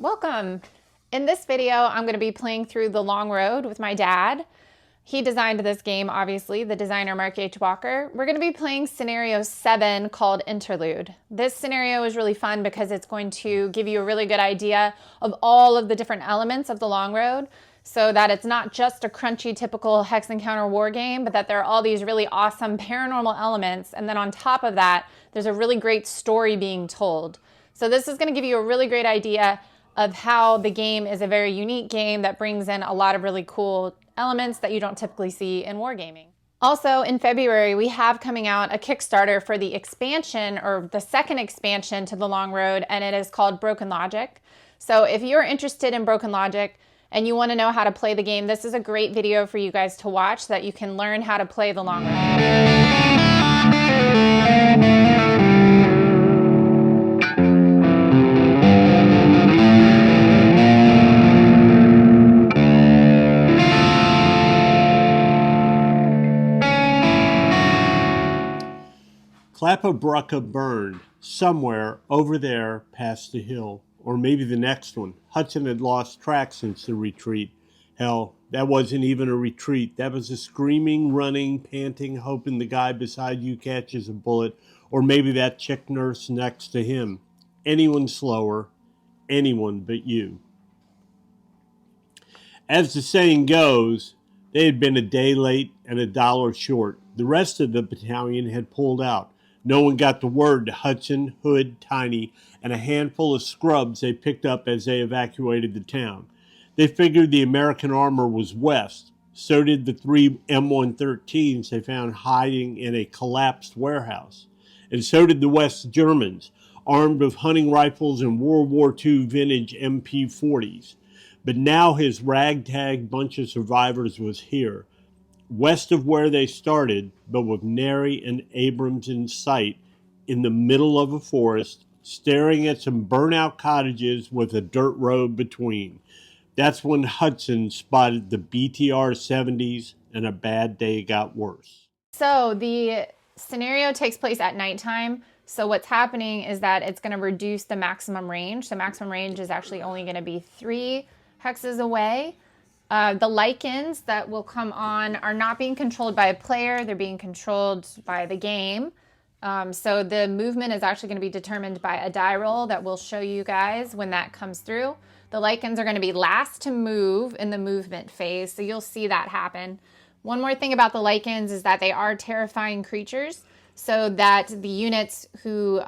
Welcome. In this video, I'm going to be playing through The Long Road with my dad. He designed this game, obviously, the designer Mark H. Walker. We're going to be playing scenario 7 called Interlude. This scenario is really fun because it's going to give you a really good idea of all of the different elements of The Long Road, so that it's not just a crunchy, typical hex encounter war game, but that there are all these really awesome paranormal elements. And then on top of that, there's a really great story being told. So this is going to give you a really great idea of how the game is a very unique game that brings in a lot of really cool elements that you don't typically see in wargaming. Also, in February, we have coming out a Kickstarter for the expansion, or the second expansion to The Long Road, and it is called Broken Logic. So if you're interested in Broken Logic and you want to know how to play the game, this is a great video for you guys to watch so that you can learn how to play The Long Road. Clapabrucka burned somewhere over there past the hill, or maybe the next one. Hudson had lost track since the retreat. Hell, that wasn't even a retreat. That was a screaming, running, panting, hoping the guy beside you catches a bullet, or maybe that chick nurse next to him. Anyone slower, anyone but you. As the saying goes, they had been a day late and $1 short. The rest of the battalion had pulled out. No one got the word to Hudson, Hood, Tiny, and a handful of scrubs they picked up as they evacuated the town. They figured the American armor was west. So did the 3 M113s they found hiding in a collapsed warehouse. And so did the West Germans, armed with hunting rifles and World War II vintage MP40s. But now his ragtag bunch of survivors was here, west of where they started, but with Nary and Abrams in sight, in the middle of a forest, staring at some burnt-out cottages with a dirt road between. That's when Hudson spotted the BTR 70s, and a bad day got worse. So the scenario takes place at nighttime. So what's happening is that it's going to reduce the maximum range. The maximum range is actually only going to be 3 hexes away. The lichens that will come on are not being controlled by a player. They're being controlled by the game. So the movement is actually going to be determined by a die roll that we'll show you guys when that comes through. The lichens are going to be last to move in the movement phase, so you'll see that happen. One more thing about the lichens is that they are terrifying creatures, so that the units who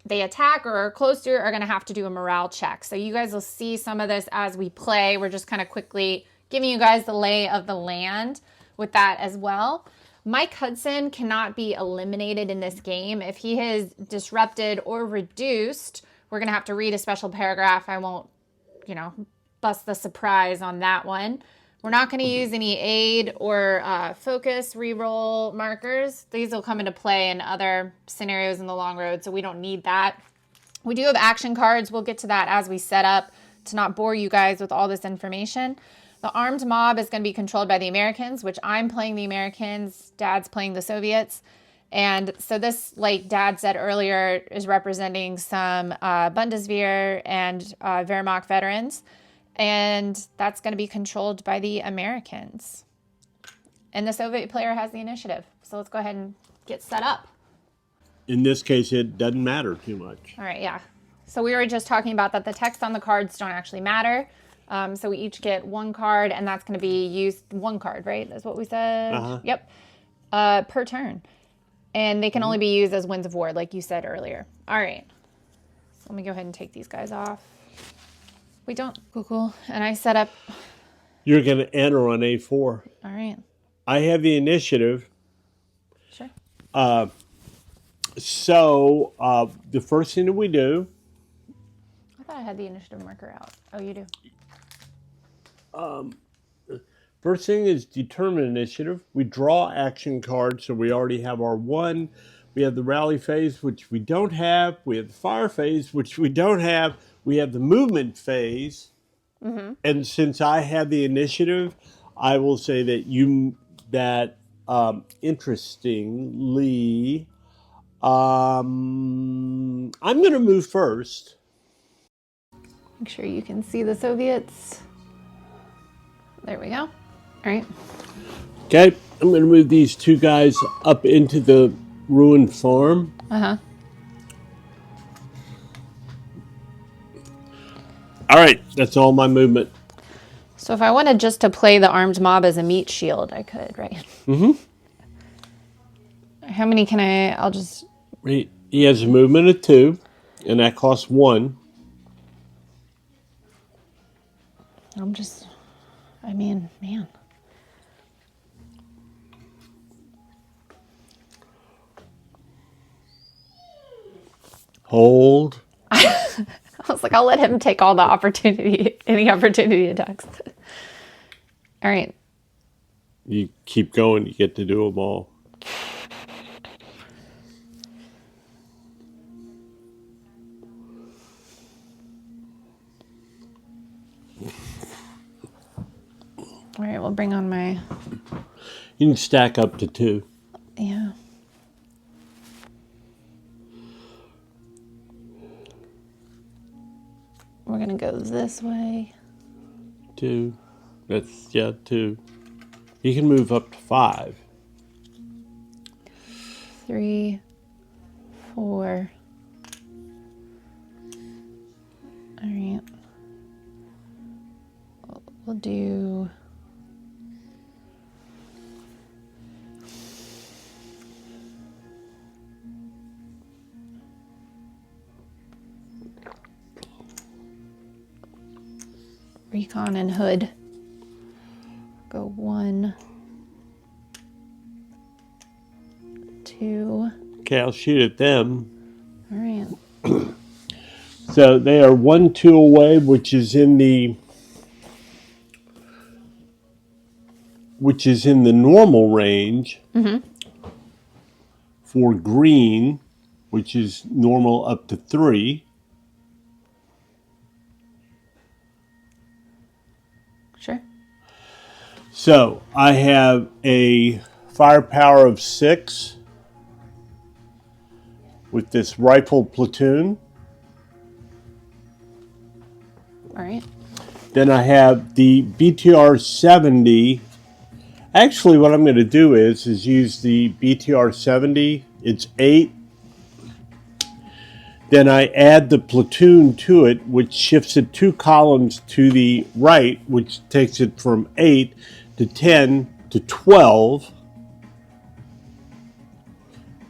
they attack or are close to are going to have to do a morale check. So you guys will see some of this as we play. We're just kind of quickly giving you guys the lay of the land with that as well. Mike Hudson cannot be eliminated in this game. If he is disrupted or reduced, we're going to have to read a special paragraph. I won't, bust the surprise on that one. We're not going to use any aid or focus reroll markers. These will come into play in other scenarios in the Long Road, so we don't need that. We do have action cards. We'll get to that as we set up to not bore you guys with all this information. The armed mob is going to be controlled by the Americans, which I'm playing the Americans. Dad's playing the Soviets. And so this, like Dad said earlier, is representing some Bundeswehr and Wehrmacht veterans. And that's going to be controlled by the Americans. And the Soviet player has the initiative. So let's go ahead and get set up. In this case, it doesn't matter too much. All right, yeah. So we were just talking about that the text on the cards don't actually matter. So we each get 1 card, and that's going to be used 1 card, right? That's what we said? Uh-huh. Yep. Per turn. And they can only be used as winds of war, like you said earlier. All right. So let me go ahead and take these guys off. We don't. Cool. And I set up. You're going to enter on A4. All right. I have the initiative. Sure. So the first thing that we do. I thought I had the initiative marker out. Oh, you do. First thing is determine initiative. We draw action cards, so we already have our 1. We have the rally phase, which we don't have. We have the fire phase, which we don't have. We have the movement phase. Mm-hmm. And since I have the initiative, I will say that interestingly, I'm going to move first. Make sure you can see the Soviets. There we go. All right. Okay, I'm going to move these two guys up into the ruined farm. Uh-huh. All right, that's all my movement. So if I wanted just to play the armed mob as a meat shield, I could, right? Mm-hmm. How many can I'll just... He has a movement of 2, and that costs 1. I mean, man. Hold. I was like, I'll let him take all the opportunity, any opportunity attacks. All right. You keep going, you get to do them all. All right, we'll bring on my... You can stack up to 2. Yeah. We're going to go this way. 2. That's, 2. You can move up to 5. 3, 4. All right. We'll do... Recon and Hood. Go 1, 2. Okay, I'll shoot at them. All right. So they are 1, 2 away, which is in the normal range for green, which is normal up to 3. Sure. So I have a firepower of 6 with this rifle platoon. All right. Then I have the BTR 70. Actually, what I'm going to do is use the BTR 70. It's 8. Then I add the platoon to it, which shifts it 2 columns to the right, which takes it from 8 to 10 to 12.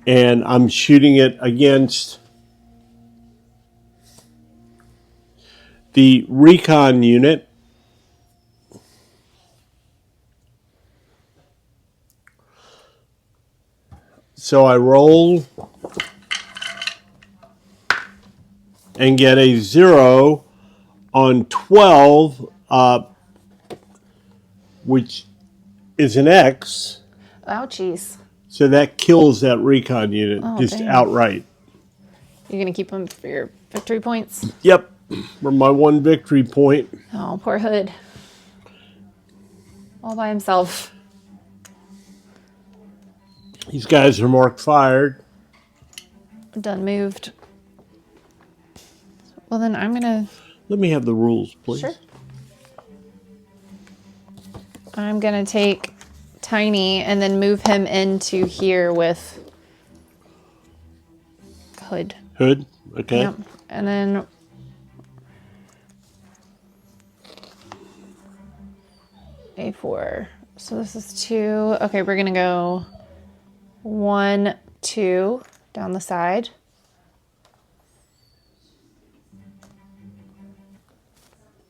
And I'm shooting it against the recon unit. So I roll and get a 0 on 12, which is an X. Ouchies. So that kills that recon unit just dang. outright. You're going to keep them for your victory points? Yep, for my 1 victory point. Oh, poor Hood. All by himself. These guys are marked fired. Done moved. Well, then I'm going to... Let me have the rules, please. Sure. I'm going to take Tiny and then move him into here with Hood. Hood, okay. Yep. And then A4. So this is 2. Okay, we're going to go 1, 2 down the side.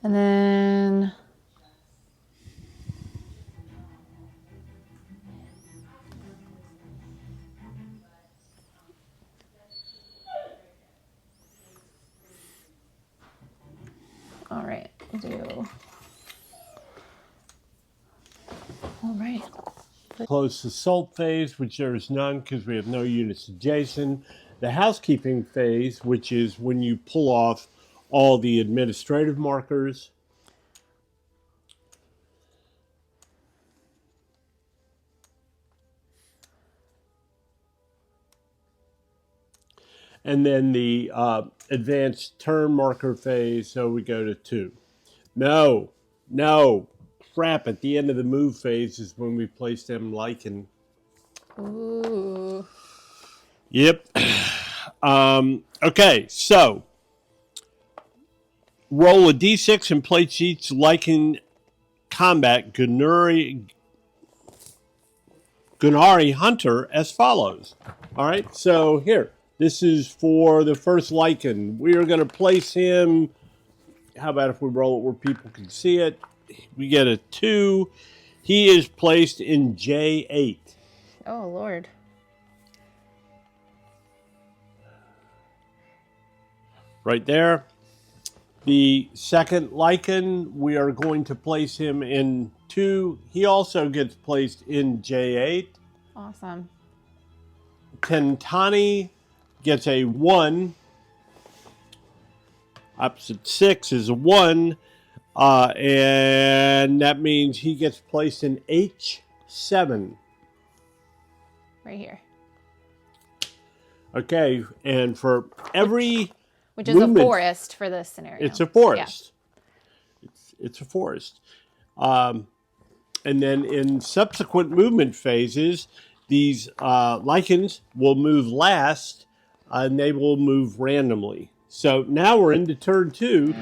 And then all right, we'll do all right. Close assault phase, which there is none because we have no units adjacent. The housekeeping phase, which is when you pull off all the administrative markers. And then the advanced turn marker phase, so we go to 2. No, crap, at the end of the move phase is when we place them lichen. Ooh. Yep. Okay, so roll a d6 and place each lichen combat Gunari Hunter as follows. All right, so here, this is for the first lichen. We are going to place him. How about if we roll it where people can see it? We get a 2. He is placed in J8. Oh, Lord. Right there. The second lichen, we are going to place him in 2. He also gets placed in J8. Awesome. Tentani gets a 1. Opposite 6 is a 1. And that means he gets placed in H7. Right here. Okay, and for every Which is movement, a forest for this scenario. it's a forest. Yeah. It's a forest. And then in subsequent movement phases, these lichens will move last, and they will move randomly. So now we're into turn 2.